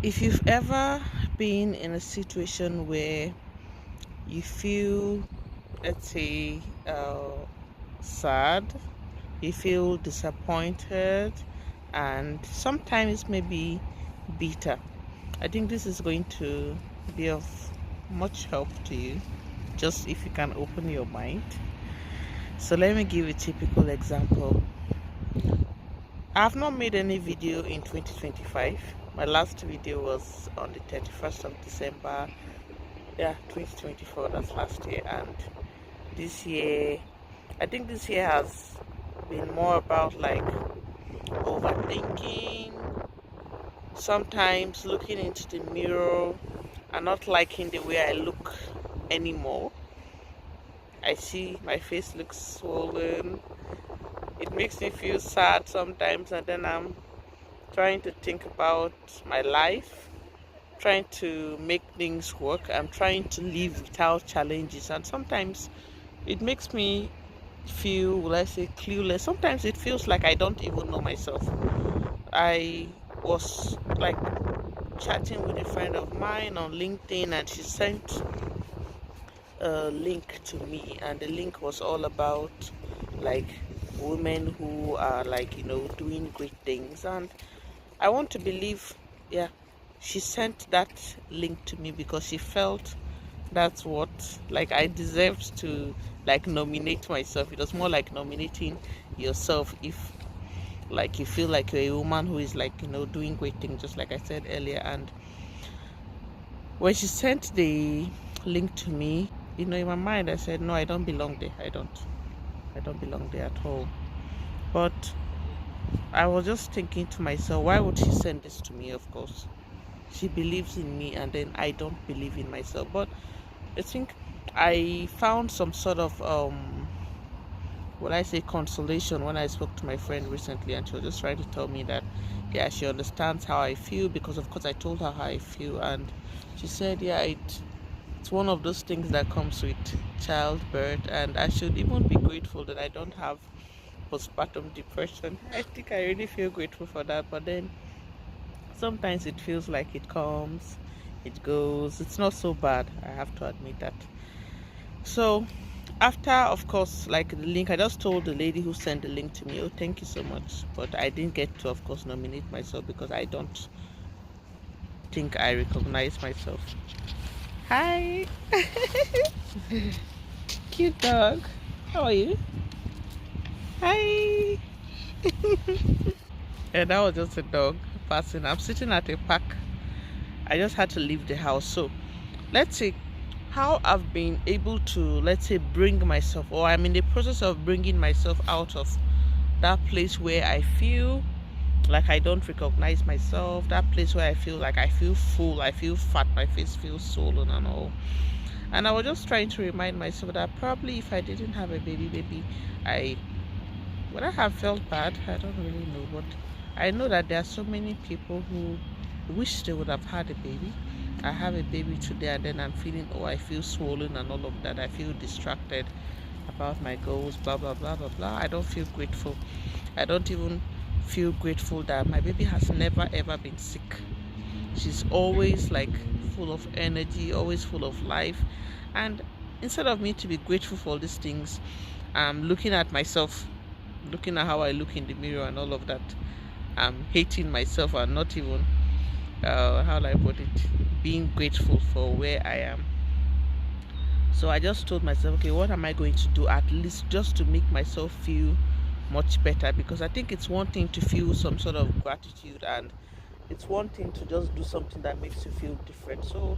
If you've ever been in a situation where you feel, let's say, sad, you feel disappointed, and sometimes maybe bitter, I think this is going to be of much help to you, just if you can open your mind. So, let me give a typical example. I have not made any video in 2025. My last video was on the 31st of December, yeah, 2024. That's last year. And this year, I think this year has been more about like overthinking, sometimes looking into the mirror and not liking the way I look anymore. I see my face looks swollen. It makes me feel sad sometimes, and then I'm trying to think about my life, trying to make things work. I'm trying to live without challenges, and sometimes it makes me feel, will I say, clueless. Sometimes it feels like I don't even know myself. I was like chatting with a friend of mine on LinkedIn, and she sent a link to me, and the link was all about like women who are like, doing great things. And I want to believe, yeah, she sent that link to me because she felt that's what, like, I deserved to like nominate myself. It was more like nominating yourself if like you feel like you're a woman who is like, doing great things, just like I said earlier. And when she sent the link to me, in my mind I said, no, I don't belong there. I don't belong there at all. But I was just thinking to myself, why would she send this to me? Of course she believes in me, and then I don't believe in myself. But I think I found some sort of what I say consolation when I spoke to my friend recently, and she was just trying to tell me that, yeah, she understands how I feel, because of course I told her how I feel. And she said, yeah, it's one of those things that comes with childbirth, and I should even be grateful that I don't have postpartum depression. I think I really feel grateful for that. But then sometimes it feels like it comes, it goes. It's not so bad, I have to admit that. So after, of course, like the link, I just told the lady who sent the link to me, oh, thank you so much. But I didn't get to, of course, nominate myself because I don't think I recognize myself. Hi. Cute dog. How are you? Hi. Yeah, that was just a dog passing. I'm sitting at a park. I just had to leave the house. So let's say how I've been able to, let's say, bring myself, or I'm in the process of bringing myself out of that place where I feel like I don't recognize myself, that place where I feel like I feel full, I feel fat, my face feels swollen and all. And I was just trying to remind myself that probably if I didn't have a baby, I would I have felt bad. I don't really know, but I know that there are so many people who wish they would have had a baby. I have a baby today, and then I'm feeling, oh, I feel swollen and all of that. I feel distracted about my goals, blah blah blah blah blah. I don't feel grateful. I don't even feel grateful that my baby has never ever been sick. She's always like full of energy, always full of life. And instead of me to be grateful for all these things, I'm looking at myself, looking at how I look in the mirror and all of that. I'm hating myself and not even, how do I put it, being grateful for where I am. So I just told myself, okay, what am I going to do at least just to make myself feel much better? Because I think it's one thing to feel some sort of gratitude, and it's one thing to just do something that makes you feel different. So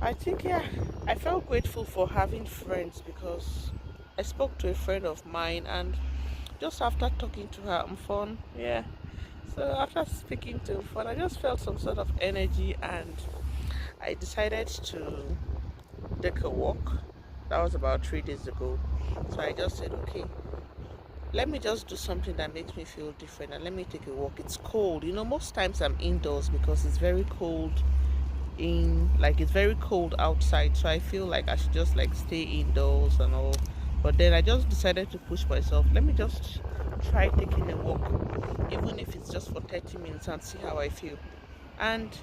I think, yeah, I felt grateful for having friends, because I spoke to a friend of mine, and just after talking to her on phone, yeah. So after speaking to her phone, I just felt some sort of energy, and I decided to take a walk. That was about 3 days ago. So I just said, okay, let me just do something that makes me feel different, and let me take a walk. It's cold. Most times I'm indoors because it's very cold it's very cold outside. So I feel like I should just like stay indoors and all. But then I just decided to push myself. Let me just try taking a walk, even if it's just for 30 minutes, and see how I feel. And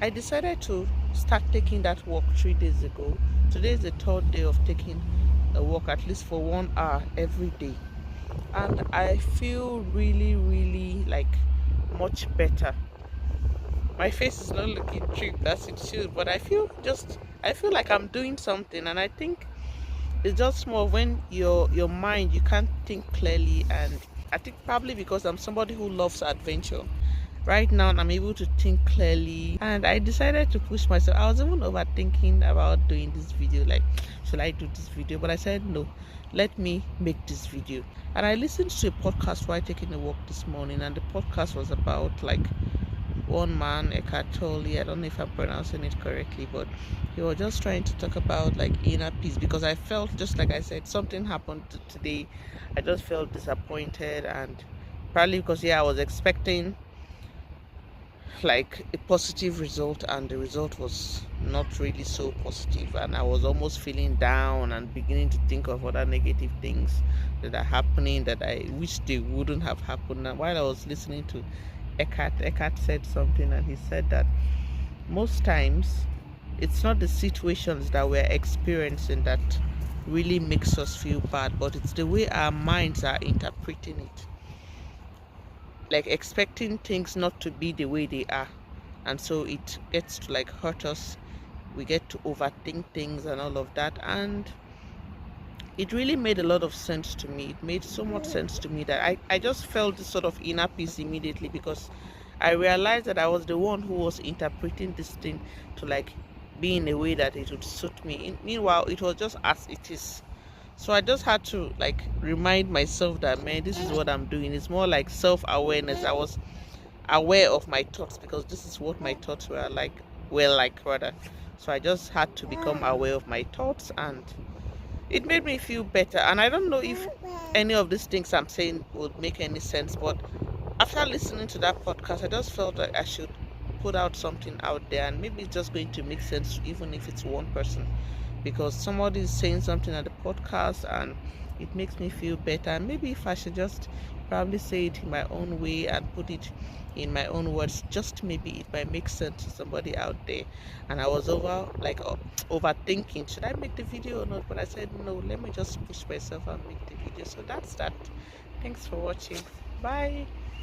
I decided to start taking that walk 3 days ago. Today is the third day of taking a walk at least for 1 hour every day. And I feel really, really like much better. My face is not looking tripped as it should, but I feel like I'm doing something. And I think it's just more when your mind, you can't think clearly. And I think probably because I'm somebody who loves adventure, right now I'm able to think clearly. And I decided to push myself. I was even overthinking about doing this video, like, should I do this video? But I said no, let me make this video. And I listened to a podcast while taking a walk this morning, and the podcast was about like one man, Eckhart Tolle. I don't know if I'm pronouncing it correctly, but he was just trying to talk about like inner peace, because I felt, just like I said, something happened today. I just felt disappointed, and probably because, yeah, I was expecting like a positive result, and the result was not really so positive, and I was almost feeling down and beginning to think of other negative things that are happening that I wish they wouldn't have happened. And while I was listening to Eckhart said something, and he said that most times it's not the situations that we're experiencing that really makes us feel bad, but it's the way our minds are interpreting it, like expecting things not to be the way they are. And so it gets to like hurt us. We get to overthink things and all of that. And it really made a lot of sense to me. It made so much sense to me that I just felt this sort of inner peace immediately, because I realized that I was the one who was interpreting this thing to like be in a way that it would suit me. Meanwhile, it was just as it is. So I just had to like remind myself that, man, this is what I'm doing. It's more like self-awareness. I was aware of my thoughts, because this is what my thoughts were like rather. So I just had to become aware of my thoughts, and it made me feel better. And I don't know if any of these things I'm saying would make any sense, but after listening to that podcast, I just felt like I should put out something out there, and maybe it's just going to make sense even if it's one person, because somebody is saying something at the podcast and it makes me feel better. And maybe if I should just probably say it in my own way and put it in my own words, just maybe it might make sense to somebody out there. And I was overthinking, should I make the video or not? But I said no, let me just push myself and make the video. So that's that. Thanks for watching. Bye.